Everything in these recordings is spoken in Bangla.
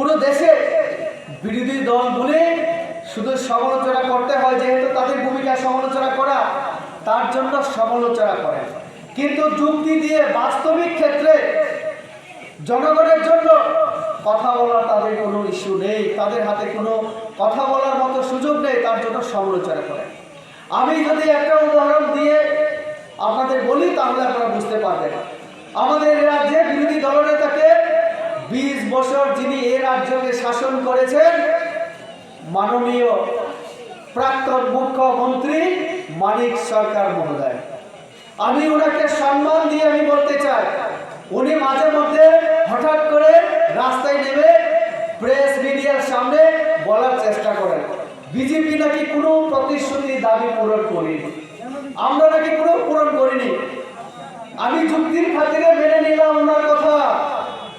পুরো দেশে বিরোধী দল বলে শুধু সমালোচনা করতে হয়, যেহেতু তাদের ভূমিকা সমালোচনা করা, তার জন্য সমালোচনা করে। কিন্তু যুক্তি দিয়ে বাস্তবিক ক্ষেত্রে জনগণের জন্য কথা বলার তাদের কোনো ইস্যু নেই, তাদের হাতে কোনো কথা বলার মতো সুযোগ নেই, তার জন্য সমালোচনা করে। আমি যদি একটা উদাহরণ দিয়ে আপনাদের বলি তাহলে আপনারা বুঝতে পারবেন। আমাদের রাজ্যে বিরোধী দলনেতাকে 20 বছর যিনি এই রাজ্যকে শাসন করেছেন, মাননীয় প্রাক্তন মুখ্যমন্ত্রী মানিক সরকার মহোদয়, আমি ওনাকে সম্মান দিয়ে আমি বলতে চাই, উনি মাঝে মধ্যে হঠাৎ করে রাস্তায় নেমে প্রেস মিডিয়ার সামনে বলার চেষ্টা করেন বিজেপি নাকি কোনো প্রতিশ্রুতি দাবি পূরণ করেনি, আমরা নাকি কোনো পূরণ করিনি। আমি যুক্তির খাতিরে মেনে নিলাম ওনার কথা,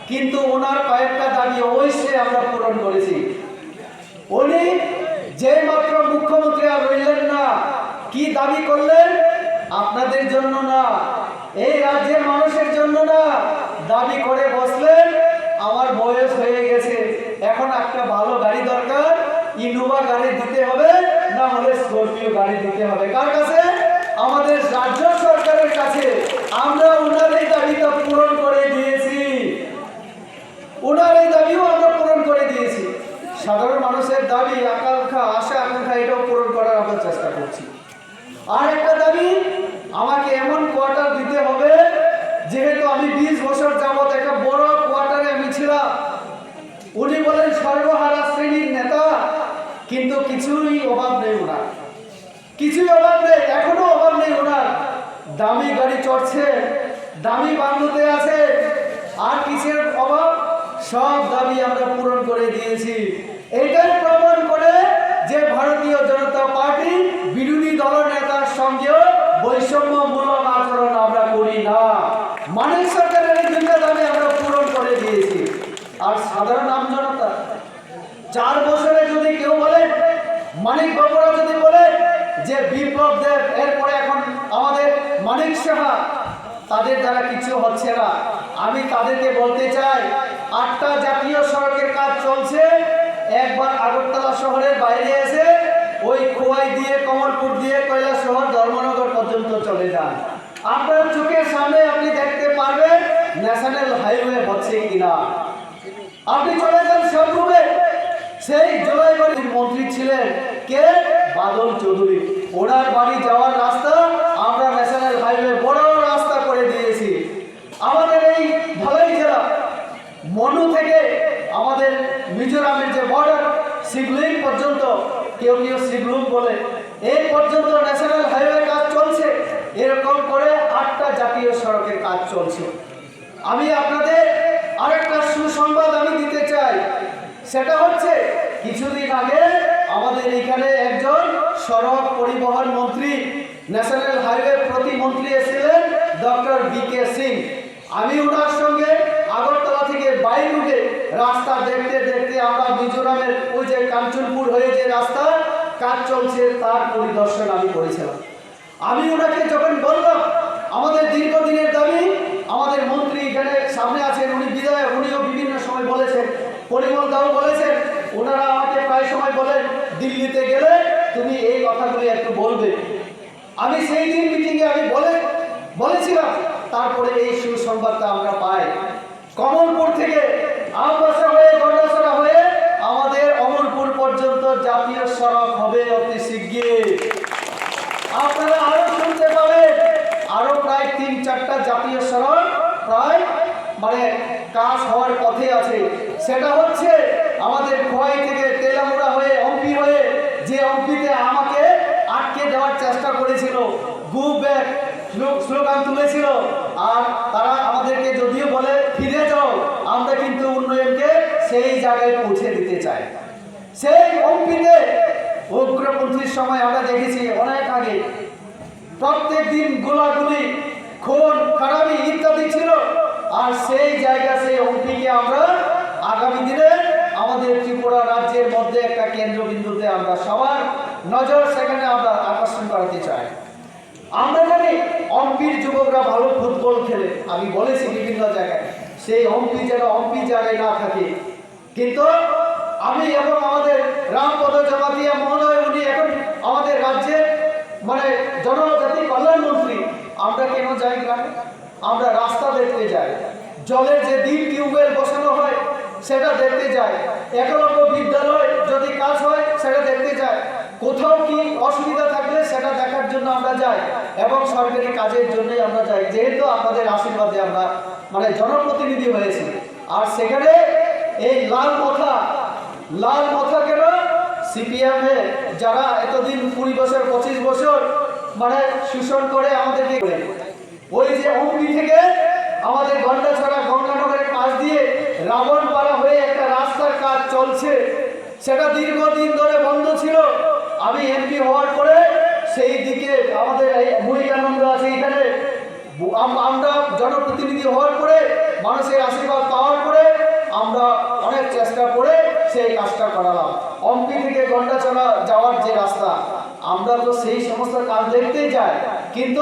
কিন্তু ওনার কয়েকটা দাবি অবশ্যই আমরা পূরণ করেছি। উনি যে মাত্র মুখ্যমন্ত্রী আর রইলেন না, কি দাবি করলেন? আপনাদের জন্য না, এই রাজ্যের মানুষের জন্য না, দাবি করে বসলেন আমার বয়স হয়ে গেছে, এখন একটা ভালো গাড়ি দরকার, ইনোভা গাড়ি দিতে হবে, না হলে স্করপিও গাড়ি দিতে হবে। কার কাছে? আমাদের রাজ্য সরকারের কাছে। আমরা ওনার এই দাবিটা পূরণ করে দিয়েছি, ওনার এই দাবিও আমরা পূরণ করে দিয়েছি। সাধারণ মানুষের দাবি, আকাঙ্ক্ষা, আশা আকাঙ্ক্ষা এটাও পূরণ করার আমরা চেষ্টা করছি। আর একটা দাবি, আমাকে এমন কোয়ার্টার দিতে হবে, যেহেতু আমি 20 বছর যাবত একটা বড় কোয়ার্টারে আমি ছিলাম। উনি বলেন সর্বহারা শ্রেণীর নেতা, কিন্তু কিছুই অভাব নেই ওনার, কিছুই অভাব নেই, এখনো অভাব নেই ওনার। দামি গাড়ি চড়ছে, দামি বান্ধবতে আছে, আর কিসের অভাব? সব দাবি আমরা পূরণ করে দিয়েছি। এটাই প্রমাণ করে যে ভারতীয় জনতা পার্টি বিরোধী দলনেতার সঙ্গেও বৈষম্যমূলক আচরণ আমরা করি না। মানিক সরকারের এই দুইটা দাবি আমরা পূরণ করে দিয়েছি। আর সাধারণ আমজনতা 4 বছরে যদি কেউ বলে, মানিক বাবুরা যদি বলে যে বিপ্লব দেব, এরপরে এখন আমাদের মানিক সাহা, তাদের দ্বারা কিছু হচ্ছে না, আমি তাদেরকে বলতে চাই 8টা জাতীয় সড়কের কাজ চলছে। একবার আগরতলা শহরের বাইরে এসে ওই খোয়াই দিয়ে, কমলপুর দিয়ে, কৈলাসহর, ধর্মনগর পর্যন্ত চলে যান, আপনার চোখের সামনে আপনি দেখতে পারবেন ন্যাশনাল হাইওয়ে হচ্ছে কিনা। আপনি চলে যান সবরূপে, সেই জলাইবাড়ির মন্ত্রী ছিলেন কে? বাদল চৌধুরী, ওনার বাড়ি যাওয়ার রাস্তা আমরা ন্যাশনাল হাইওয়ে বড় রাস্তা করে দিয়েছি। আমাদের এই ধলাই জেলা মনু থেকে আমাদের মিজোরামের যে বর্ডার সিগলিং পর্যন্ত, কেউ কেউ সিগলুম বলে, এই পর্যন্ত ন্যাশনাল হাইওয়ে কাজ চলছে। এরকম করে 8টা জাতীয় সড়কের কাজ চলছে। আমি আপনাদের আরেকটা সুসংবাদ আমি দিতে চাই, সেটা হচ্ছে কিছুদিন আগে আমাদের এখানে একজন সড়ক পরিবহন মন্ত্রী, ন্যাশনাল হাইওয়ে প্রতিমন্ত্রী এসেছিলেন, ডক্টর বিকে সিং। আমি ওনার সঙ্গে আগরতলা থেকে বাইক রুটে রাস্তা দেখতে দেখতে আমরা মিজোরামের ওই যে কাঞ্চনপুর হয়ে যে রাস্তা কাজ চলছে তার পরিদর্শন আমি করেছিলাম। আমি ওনাকে যখন বললাম আমাদের দীর্ঘদিনের দাবি, আমাদের মন্ত্রী এখানে সামনে আছেন, উনি বিধায়ক, উনিও বিভিন্ন সময় বলেছেন, পরিমল দাও বলেছেন, ওনারা আমাকে প্রায় সময় বলেন দিল্লিতে গেলে তুমি এই কথাগুলি একটু বলবে। আমি সেই দিন মিটিংয়ে আমি বলেছিলাম। তারপরে এই সুসংবাদটা আমরা পাই, কমলপুর থেকে আমবাসা হয়ে গন্ডাছড়া হয়ে আমাদের অমরপুর পর্যন্ত জাতীয় সড়ক হবে অতি শিগগির। আপনারা আরো শুনতে পাবেন, আরো প্রায় 3-4টা জাতীয় সড়ক প্রায় কাজ হওয়ার পথে আছে। সেটা হচ্ছে আমাদের খোয়াই থেকে তেলামুড়া হয়ে অম্পি হয়ে, যে অম্পিতে আমাকে আটকে দেওয়ার চেষ্টা করেছিল, গো ব্যাক স্লোগান তুলেছিল, আর তারা আমাদেরকে যদিও বলে ফিরে যাও, আমরা কিন্তু উন্নয়নকে সেই জায়গায় পৌঁছে দিতে চাই। সেই অম্পিতে উগ্রপন্থীর সময় আমরা দেখেছি অনেক আগে, প্রত্যেক দিন গোলাগুলি, খুন খারাপি ইত্যাদি ছিল। আর সেই জায়গা, সেই অম্পিকে আমরা আগামী দিনে আমাদের ত্রিপুরা রাজ্যের মধ্যে একটা কেন্দ্রবিন্দুতে আমরা সবার নজর সেখানে আমরা আকর্ষণ করাতে চাই। আমরা জানি অম্পির যুবকরা ভালো ফুটবল খেলে, আমি বলেছি বিভিন্ন জায়গায়, সেই অম্পি যেন অম্পি জায়গায় না থাকে। কিন্তু আমি এবং আমাদের রামপদ জমাতিয়া মহোদয়, উনি এখন আমাদের রাজ্যে মানে জনজাতি কল্যাণ মন্ত্রী। আমরা কেন যাই গ্রামে? আমরা রাস্তা দেখতে যাই, জলের যে ডিপ টিউবওয়েল বসানো হয় সেটা দেখতে যাই, একলব্য বিদ্যালয় যদি কাজ হয় সেটা দেখতে যাই, কোথাও কি অসুবিধা থাকলে সেটা দেখার জন্য আমরা যাই, এবং সরকারি কাজের জন্যই আমরা যাই, যেহেতু আপনাদের আশীর্বাদে আমরা মানে জনপ্রতিনিধি হয়েছি। আর সেখানে এই লাল মাথা কেন? সিপিএম এ যারা এতদিন 20 বছর 25 বছর মানে শোষণ করে আমাদেরকে, ওই যে অম্পি থেকে আমাদের গন্ডাছড়া গঙ্গানগরের পাশ দিয়ে রাবণপাড়া হয়ে একটা রাস্তার কাজ চলছে, সেটা দীর্ঘদিন ধরে বন্ধ ছিল। আমি এমপি হওয়ার পরে সেই দিকে আমাদের মহিলানন্দ আছে এখানে, আমরা জনপ্রতিনিধি হওয়ার পরে মানুষের আশীর্বাদ পাওয়ার পরে আমরা অনেক চেষ্টা করে সেই কাজটা করালাম। অম্পি থেকে গন্ডাছড়া যাওয়ার যে রাস্তা, আমরা তো সেই সমস্ত কাজ দেখতেই যাই, কিন্তু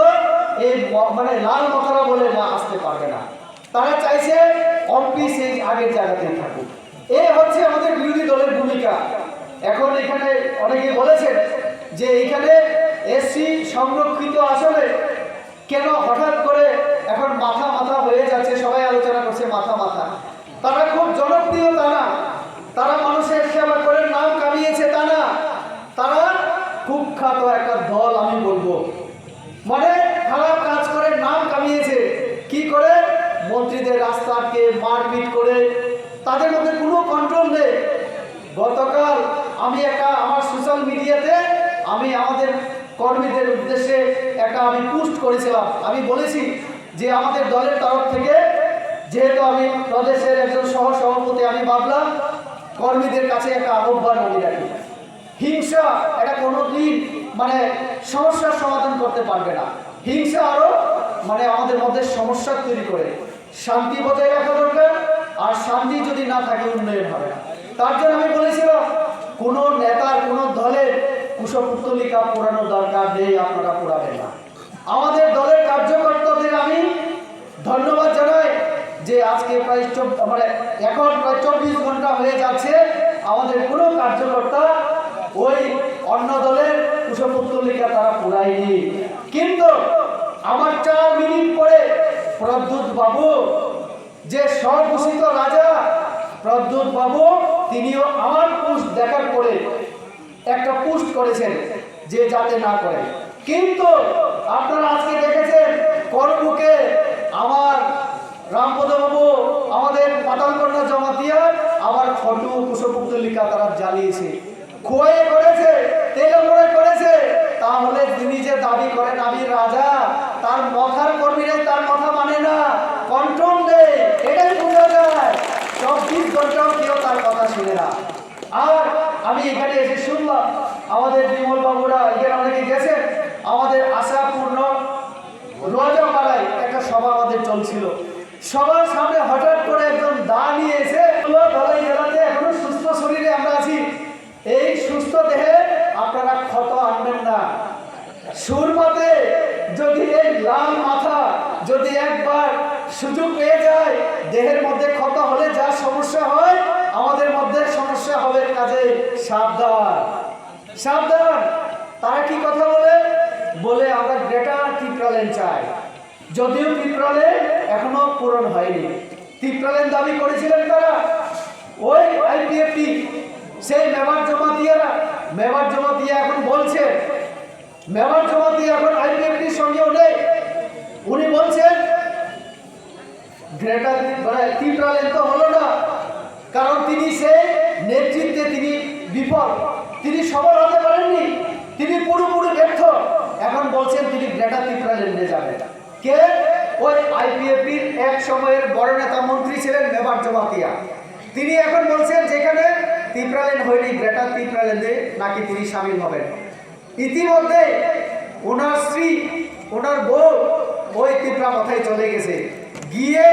এই মানে লাল মাথারা বলে না আসতে পারবে না, তারা চাইছে অম্পি সেই আগের জায়গাতেই থাকুক। এই হচ্ছে আমাদের বিরোধী দলের ভূমিকা। এখন এখানে অনেকে বলেছেন যে এখানে এসসি সংরক্ষিত আসলে কেন হঠাৎ করে এখন মাথা হয়ে যাচ্ছে, সবাই আলোচনা করছে মাথা। তারা খুব জনপ্রিয় তা না, তারা মানুষের সেবা করে নাম কামিয়েছে তা না, তারা কুখ্যাত একটা দল আমি বলবো, মানে খারাপ কাজ করে নাম কামিয়েছে। কি করে? মন্ত্রীদের রাস্তাকে মারপিট করে, তাদের মধ্যে কোনো কন্ট্রোল নেই। গতকাল আমি আমার সোশ্যাল মিডিয়াতে আমি আমাদের কর্মীদের উদ্দেশ্যে আমি পোস্ট করেছিলাম। আমি বলেছি যে আমাদের দলের তরফ থেকে, যেহেতু আমি প্রদেশের একজন সহসভাপতি, আমি ভাবলাম কর্মীদের কাছে একটা আহ্বান আমি রাখি। হিংসা এটা কোনোদিন মানে সমস্যার সমাধান করতে পারবে না। হিংসা আরো মানে আমাদের মধ্যে সমস্যা তৈরি করে। শান্তি বজায় রাখা দরকার, আর শান্তি যদি না থাকে উন্নয়ন হবে না। তার জন্য আমি বলেছিলাম কোনো নেতার কোনো দলের কুশপুত্তলিকা পোড়ানোর দরকার নেই, আপনারা পোড়াবেন না। আমাদের দলের কার্যকর্তাদের আমি ধন্যবাদ জানাই যে আজকে প্রায় মানে এখন প্রায় 24 ঘন্টা হয়ে যাচ্ছে, আমাদের কোনো কার্যকর্তা ওই অন্য দলের কুশপুত্তলিকা তারা পোড়ায়নি। কিন্তু আমার 4 মিনিট পরে প্রদ্যুৎ বাবু, যে স্বঘোষিত রাজা প্রদ্যুৎ বাবু, তিনিও আমার পোস্ট দেখার পরে একটা পোস্ট করেছেন যে যাতে না করে। কিন্তু আপনারা আজকে দেখেছেন করবুকে আমার রামপদ বাবু, আমাদের পাতালকন্যা জমাতিয়া আমার ফটো কুশপুত্তলিকা তারা জ্বালিয়েছে, খোয়ে করেছে, তেলে মোড়ে করেছে। তাহলে তিনি যে দাবি করেন আমি রাজা, তার মাথার কর্মীরাই তার কথা মানে না, কন্ট্রোল নেই, এটাই বোঝা যায়। 24 ঘন্টাও কেউ তার কথা শুনে না। আর আমি এখানে এসে শুনলাম আমাদের বিমল বাবুরা এখানে অনেকে গেছেন, আমাদের আশাপূর্ণ রোজাপাড়ায় একটা সভা আমাদের চলছিল। সবার সামনে হঠাৎ করে একজন দা নিয়ে এসে ধলাই জেলাতে এখনো সুস্থ শরীরে আমরা আছি, এই সুস্থ দেহে আপনারা ক্ষত আনবেন না। সুরমাতে যদি এই লাল মাথা যদি একবার সুযোগ পেয়ে যায়, দেহের মধ্যে ক্ষত হলে যা সমস্যা হয় আমাদের মধ্যে সমস্যা হবে, কাজে সাবধান। তারা কি কথা বলে আমরা গ্রেটার ত্রিপ্রালেন চাই, যদিও ত্রিপ্রালেন এখনো পূরণ হয়নি। ত্রিপ্রালেন দাবি করেছিলেন তারা, ওই আইপিএফটি সেই মেবার জমাতিয়া এখন বলছে, মেবার জমাতিয়া এখন আইপিএফটির সঙ্গেও নেই। উনি বলছেন গ্রেটার ত্রিপ্রালেন তো হলো না, কারণ তিনি সেই নেতৃত্বে তিনি বিফল, তিনি সফল হতে পারেননি, তিনি পুরোপুরি ব্যর্থ। এখন বলছেন তিনি গ্রেটার ত্রিপ্রালেন্ডে যাবেন। কে? ওই আইপিএফটির এক সময়ের বড় নেতা মন্ত্রী ছিলেন মেবার জমাতিয়া, তিনি এখন বলছেন যেখানে ত্রিপ্রালেন্ড হয়নি গ্রেটার ত্রিপ্রালেন্ডে নাকি তিনি সামিল হবেন। ইতিমধ্যে ওনার স্ত্রী, ওনার বউ ওই ত্রিপুরা মাথায় চলে গেছে, গিয়ে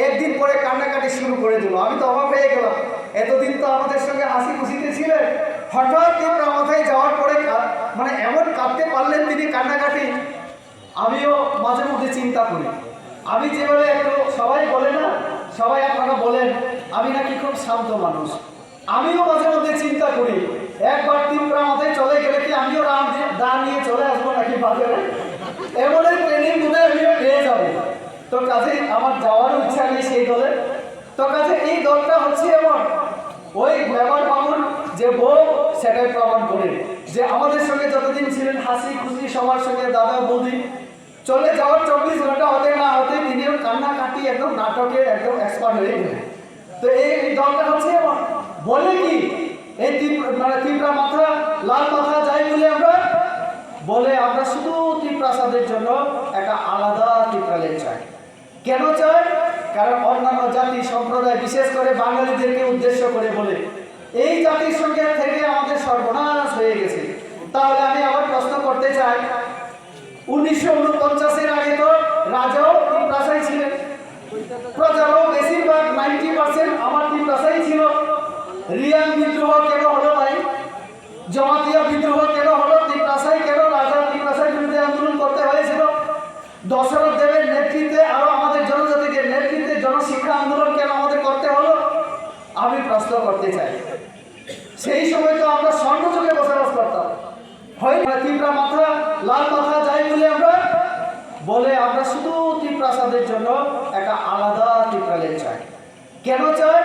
একদিন পরে কান্নাকাটি শুরু করে দিল। আমি তো অবাক হয়ে গেলাম, এতদিন তো আমাদের সঙ্গে হাসি খুশিতে ছিলেন, হঠাৎ ত্রিপুরা মাথায় যাওয়ার পরে মানে এমন কাঁদতে পারলেন তিনি, কান্নাকাটি। আমিও মাঝে মধ্যে চিন্তা করি, আমি যেভাবে একটু সবাই বলে না, সবাই আপনারা বলেন আমি নাকি খুব শান্ত মানুষ। আমিও মাঝে মধ্যে চিন্তা করি, একবার ত্রিপুরা মাথায় চলে গেলে কি আমিও দা নিয়ে চলে আসবো নাকি বাজারে, এমনই ট্রেনিং বোধ আমিও পেয়ে যাবো। তো কাজে আমার যাওয়ারও ইচ্ছা নেই সেই দলে। তো কাজে এই দলটা হচ্ছে এমন, ওই ব্যাপার বাবুর যে বউ সেটাই প্রমাণ করে যে আমাদের সঙ্গে যতদিন ছিলেন হাসি খুশি সবার সঙ্গে দাদা বৌদি, চলে যাওয়ার 24 ঘন্টা হতে না হতে তিনিও কান্নাকাটি একদম নাটকে একদম এক্সপার্ট হয়ে গেলেন। তো এই দলটা হচ্ছে এমন, বলে কি এই ত্রিপুরা মাথা লাল মাথা যাই বলে আমরা বলে আমরা শুধু ত্রিপ্রাসাদের জন্য একটা আলাদা ত্রিপ্রালেন চাই। কেন চাই? কারণ অন্যান্য জাতি সম্প্রদায় বিশেষ করে বাঙালিদেরকে উদ্দেশ্য করে বলে এই জাতির সঙ্গে থেকে আমাদের সর্বনাশ হয়ে গেছে। তাহলে আমি আবার প্রশ্ন করতে চাই, 1949-এর আগে তো রাজাও ত্রিপ্রাসাই ছিলেন, প্রজারও বেশিরভাগ 90% আমার ত্রিপ্রাসাই ছিল। রিয়াং বিদ্রোহ কেন হলো ভাই? জমাতিয়া বিদ্রোহ কেন হলো? ত্রিপ্রাসাই কেন রাজা ত্রিপ্রাসাই বিরুদ্ধে আন্দোলন করতে হয়েছিল? দশরথ দেবের নেতৃত্বে আরো আমাদের জনজাতিদের নেতৃত্বে জনশিক্ষা আন্দোলন কেন আমাদের করতে হলো? আমি প্রশ্ন করতে চাই। সেই সময় তো আমরা স্বর্ণযুগে বসবাস করতাম, হয় না? ত্রিপুরা মাথা লাল মাথা যাই বলে আমরা বলে আমরা শুধু ত্রিপ্রাসাদের জন্য একটা আলাদা ত্রিপ্রালেন চাই। কেন চাই?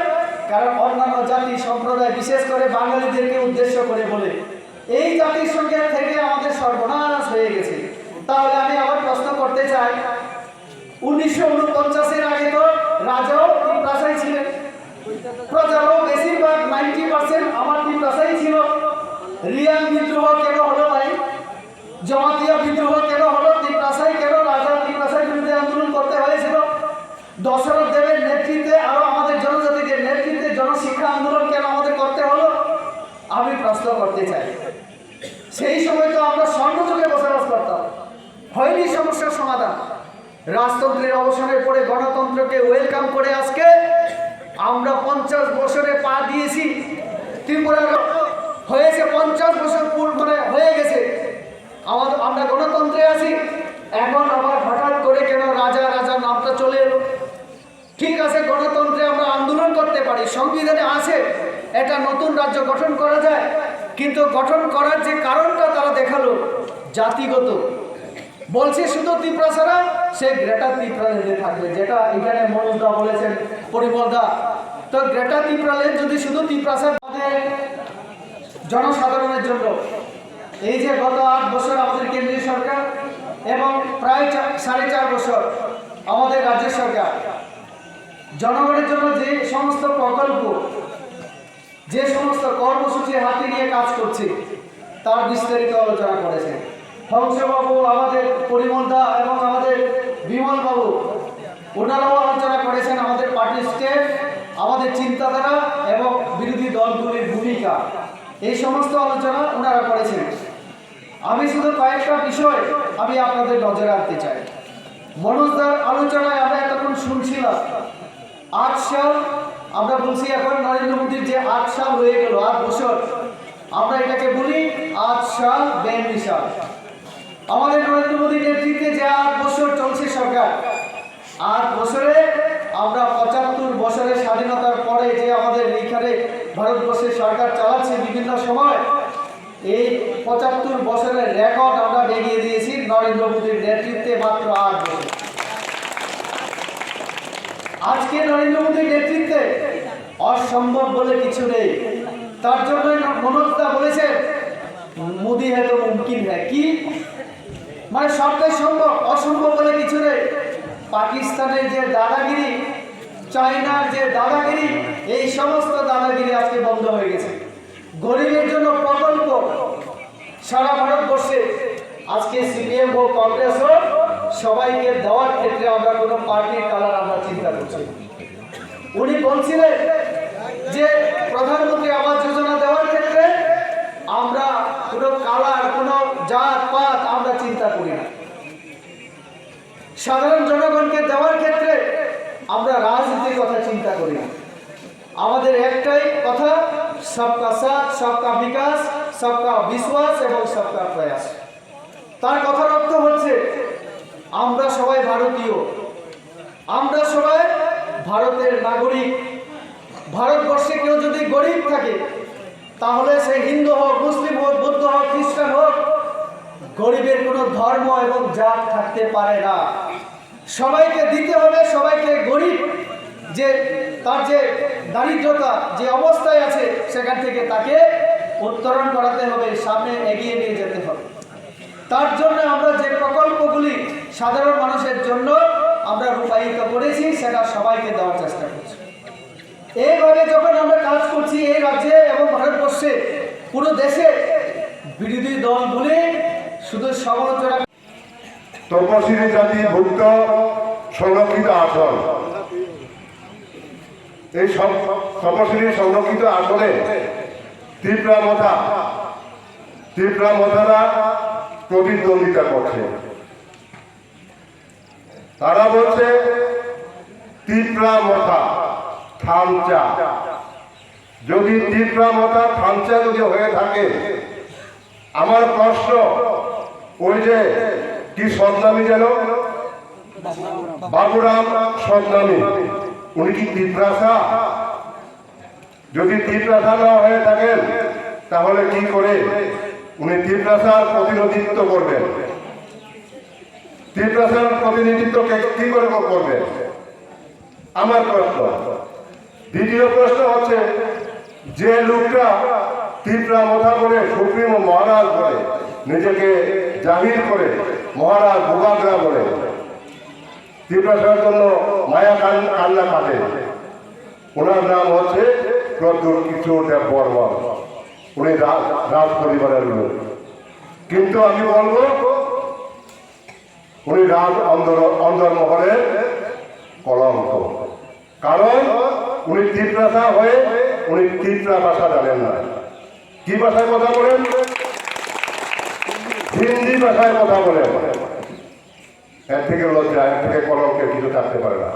কারণ অন্যান্য জাতি সম্প্রদায় বিশেষ করে বাঙালিদেরকে উদ্দেশ্য করে বলে এই জাতির সঙ্গে থেকে আমাদের সর্বনাশ হয়ে গেছে। তাহলে আমি আবার প্রশ্ন করতে চাই, 1949-এর আগে তো রাজাও ত্রিপ্রাসাই ছিলেন, প্রজারও বেশিরভাগ 90% আমার ত্রিপ্রাসাই ছিল। রিয়াং বিদ্রোহ কেন হলো ভাই? জমাতিয়া বিদ্রোহ কেন হলো? ত্রিপ্রাসাই কেন রাজা ত্রিপ্রাসাই বিরুদ্ধে আন্দোলন করতে হয়েছিল? দশরথ দেবের নেতৃত্বে আরো আমাদের জনজাতিদের নেতৃত্বে জনশিক্ষা আন্দোলন কেন আমাদের করতে হলো? আমি প্রশ্ন করতে চাই। সেই সময় তো আমরা স্বর্ণযুগে বসবাস করতাম, হয়নি সমস্যার সমাধান। রাজতন্ত্রের অবসানের পরে গণতন্ত্রকে ওয়েলকাম করে আজকে আমরা 50 বছরে পা দিয়েছি। ত্রিপুরা হয়েছে 50 বছর মানে হয়ে গেছে আমরা গণতন্ত্রে আছি। এখন আবার হঠাৎ করে কেন রাজা রাজা নামটা চলে এলো? ঠিক আছে, গণতন্ত্রে আমরা আন্দোলন করতে পারি, সংবিধানে আছে এটা নতুন রাজ্য গঠন করা যায়, কিন্তু গঠন করার যে কারণটা তারা দেখালো জাতিগত। বলছে শুধু ত্রিপুরা ছাড়া সে গ্রেটার ত্রিপুরাল্যান্ডে থাকবে, যেটা এখানে মনোজদা বলেছেন, পরিমলদা। তো গ্রেটার ত্রিপুরাল্যান্ড যদি শুধু ত্রিপ্রাসাদ আমাদের জনসাধারণের জন্য, এই যে গত 8 বছর আমাদের কেন্দ্রীয় সরকার এবং প্রায় 4.5 বছর আমাদের রাজ্য সরকার জনগণের জন্য যে সমস্ত প্রকল্প, যে সমস্ত কর্মসূচি হাতে নিয়ে কাজ করছে তার বিস্তারিত আলোচনা করেছে হংসবাবু, আমাদের পরিমলদা এবং আমাদের বিমল বাবু। ওনারাও আলোচনা করেছেন আমাদের পার্টি স্টেট, আমাদের চিন্তাধারা এবং বিরোধী দলগুলির ভূমিকা, এই সমস্ত আলোচনা ওনারা করেছেন। আমি শুধু কয়েকটা বিষয় আমি আপনাদের নজরে আনতে চাই। মনোজদার আলোচনায় আমরা এতক্ষণ শুনছিলাম 8 সাল, আমরা বলছি এখন নরেন্দ্র মোদীর যে 8 সাল হয়ে গেল, 8 বছর, আমরা এটাকে বলি 8 সাল 42 সাল। আমাদের নরেন্দ্র মোদীর নেতৃত্বে যে 8 বছর চলছে সরকার, 8 বছরে আমরা 75 বছরের স্বাধীনতার পরে যে আমাদের এইখানে ভারতবর্ষের সরকার চালাচ্ছে বিভিন্ন সময়, এই 75 বছরের রেকর্ড আমরা ভেঙে দিয়েছি নরেন্দ্র মোদীর নেতৃত্বে মাত্র 8 বছর। আজকে নরেন্দ্র মোদীর নেতৃত্বে অসম্ভব বলে কিছু নেই। তার জন্য মনোজদা বলেছেন মোদী হ্যাঁ তো মুমকিন হ্যাঁ, কি মানে সবটাই সম্ভব, অসম্ভব বলে কিছু নেই। পাকিস্তানের যে দাদাগিরি, চায়নার যে দাদাগিরি, এই সমস্ত দাদাগিরি আজকে বন্ধ হয়ে গেছে। গরিবের জন্য প্রকল্প সারা ভারতবর্ষে আজকে সিপিএম হোক কংগ্রেস হোক সবাইকে দেওয়ার ক্ষেত্রে আমরা কোনো পার্টির কালার আমরা চিন্তা করছি। উনি বলছিলেন যে প্রধানমন্ত্রী আবাস যোজনা দেওয়ার ক্ষেত্রে আমরা কোনো কালার, কোনো জাত পাত আমরা চিন্তা করি না। সাধারণ জনগণকে দেওয়ার ক্ষেত্রে আমরা রাজনীতির কথা চিন্তা করি না। আমাদের একটাই কথা, সবকা সাথ, সবকা বিকাশ, সবকা বিশ্বাস এবং সবকা প্রয়াস। তার কথার অর্থ হচ্ছে আমরা সবাই ভারতীয়, আমরা সবাই ভারতের নাগরিক, ভারতবর্ষে কেউ যদি গরিব থাকে, তাহলে সে হিন্দু হোক, মুসলিম হোক, বৌদ্ধ হোক, খ্রিস্টান হোক, গরিবের কোনো ধর্ম এবং জাত থাকতে পারে না। সবাইকে দিতে হবে, সবাইকে গরিব যে তার যে দারিদ্রতা যে অবস্থায় আছে সেখান থেকে তাকে উত্তরণ করাতে হবে, সামনে এগিয়ে নিয়ে যেতে হবে। তার জন্য আমরা যে প্রকল্পগুলি সাধারণ মানুষের জন্য আমরা রূপায়িত করেছি সেটা সবাইকে দেওয়ার চেষ্টা করছি। এইভাবে যখন আমরা কাজ করছি এই রাজ্যে এবং ভারতবর্ষে পুরো দেশে, বিরোধী দলগুলি শুধু সমালোচনা। তপশিলি জাতি ভুক্ত সংরক্ষিত আসন, এই সব তপশিলি সংরক্ষিত আসনে ত্রিপুরা মথারা প্রতিদ্বন্দ্বিতা করছে। তারা বলছে ত্রিপুরা মথা থামচা, যদি ত্রিপুরা মথা থামচা যদি হয়ে থাকে, আমার প্রশ্ন, ওই যে কি সদনামী যেন বাবুরাম সদনামী, উনি কি ত্রিপ্রাসা? যদি ত্রিপ্রাসা না হয়ে থাকেন তাহলে কি করে উনি ত্রিপ্রাসার প্রতিনিধিত্ব করবেন? ত্রিপ্রাসার প্রতিনিধিত্ব কি করে করবেন? আমার প্রশ্ন। দ্বিতীয় প্রশ্ন হচ্ছে, যে লোকটা ত্রিপুরা মথা করে সুপ্রিম মহারাজ বলে নিজেকে জাহির করে, মহারাজ ভূভাগ্রা বলে, ত্রিপ্রাসার জন্য মায়া কান্না কাটে, ওনার নাম হচ্ছে প্রদ্যুৎ কিশোর দেব বর্মন। উনি রাজ পরিবারের লোক, কিন্তু আমি বলবো উনি রাজ অন্দরমহলের কলঙ্ক। কারণ উনি ত্রিপ্রাসা হয়ে উনি ত্রিপুরা ভাষা জানেন না। কি ভাষায় কথা বলেন? হিন্দি ভাষায় কথা বলেন। এর থেকে লজ্জা, এর থেকে কলঙ্কের কিছু থাকতে পারে না।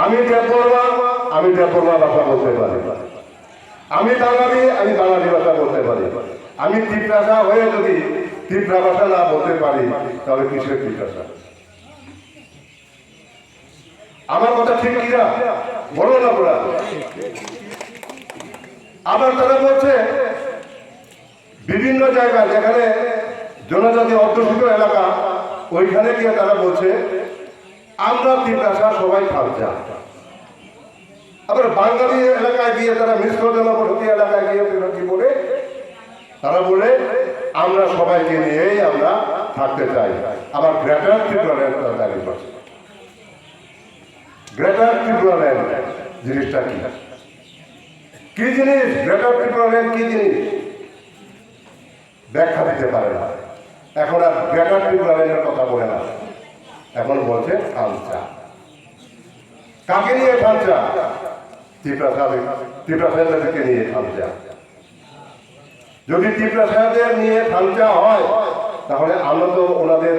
আমি দেববর্মা ভাষা বলতে পারি, আমি বাঙালি ভাষা বলতে পারি। আমি ত্রিপ্রাসা হয়ে যদি ত্রিপুরা ভাষা না বলতে পারি তাহলে কিসের ত্রিপ্রাসা? আমার কথা ঠিক কিনা বলো না বলা। আবার তারা বলছে বিভিন্ন জায়গায় যেখানে জনজাতি অধ্যুষিত এলাকা, ওইখানে গিয়ে তারা বলছে আমরা ত্রিপ্রাসা সবাই থামচা। আবার বাঙালি এলাকায় গিয়ে তারা মিশ্র জনবসতি এলাকায় গিয়ে কি বলে? তারা বলে আমরা সবাইকে নিয়েই আমরা থাকতে চাই। আবার গ্রেটার ত্রিপুরাল্যান্ড তারা দাবি করছে। গ্রেটার ত্রিপুরাল্যান্ড জিনিসটা কি? কি জিনিস গ্রেটার ত্রিপুরাল্যান্ড? কি জিনিস ব্যাখ্যা দিতে পারে না। এখন আর গ্রেটার ত্রিপুরাল্যান্ডের কথা বলে না, এখন বলছে থামচা। কাকে নিয়ে থামচা? ত্রিপ্রাসাদেরকে নিয়ে থামচা। যদি ত্রিপ্রাসাদের নিয়ে থামচা হয় তাহলে আমরা তো ওনাদের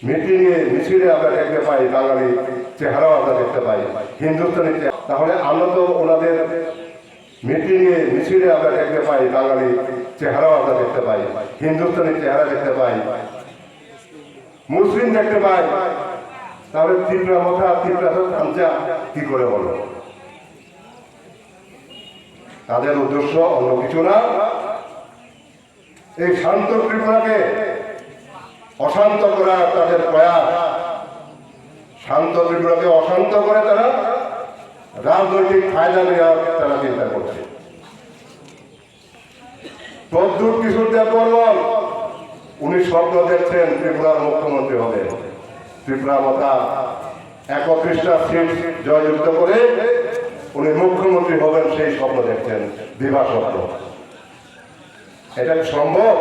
মিটিংয়ে মিছিলে আমরা দেখতে পাই, বাঙালি চেহারাও আমরা দেখতে পাই, হিন্দুস্তানি। তাহলে আমরা তো ওনাদের মিটিংয়ে মিছিলে আমরা দেখতে পাই, বাঙালি চেহারাও আমরা দেখতে পাই, হিন্দুস্তানি চেহারা দেখতে পাই, মুসলিম দেখতে পাই। তাহলে ত্রিপুরা মথা ত্রিপ্রাসা থামচা কি করে বলো? তাদের উদ্দেশ্য অন্য কিছু না, এই শান্ত ত্রিপুরাকে অশান্ত করা তাদের প্রয়াস। শান্ত ত্রিপুরাকে অশান্ত করে তারা রাজনৈতিক ফায়দা নেওয়ার তারা চিন্তা করছে। প্রদ্যুৎ কিশোর দেব বর্মন উনি স্বপ্ন দেখছেন ত্রিপুরার মুখ্যমন্ত্রী হবে, ত্রিপুরা মথা 31টা সিট জয়যুক্ত করে উনি মুখ্যমন্ত্রী হবেন, সেই স্বপ্ন দেখছেন, দিবা স্বপ্ন। এটা সম্ভব?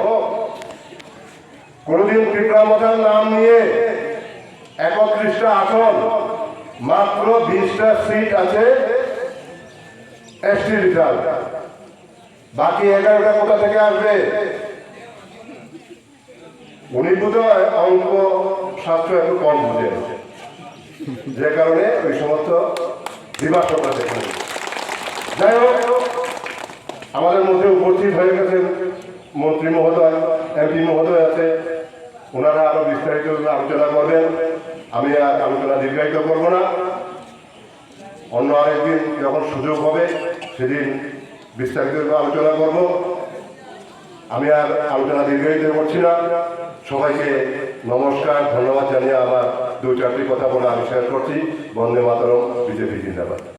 কোনদিন ত্রিপুরা মথার নাম নিয়ে 31টা আসন, মাত্র 20টা সিট আছে এসটি রিজার্ভ, বাকি 11টা কোথা থেকে আসবে? উনি বোধহয় অঙ্ক শাস্ত্র একটু কম বুঝেন, যে কারণে ওই সমস্ত দিবা স্বপ্ন দেখেন। যাই হোক, আমাদের মধ্যে উপস্থিত হয়ে গেছেন মন্ত্রী মহোদয়, এমপি মহোদয় আছে, ওনারা আরো বিস্তারিত আলোচনা করবেন। আমি আর আলোচনা দীর্ঘায়িত করব না। অন্য আরেকদিন যখন সুযোগ হবে সেদিন বিস্তারিত আলোচনা করব। আমি আর আলোচনা দীর্ঘায়িত করছি না। সবাইকে নমস্কার, ধন্যবাদ জানিয়ে আমার 2-4টি কথা বলে আমি শেষ করছি। বন্দে মাতরম, বিজেপি জিন্দাবাদ।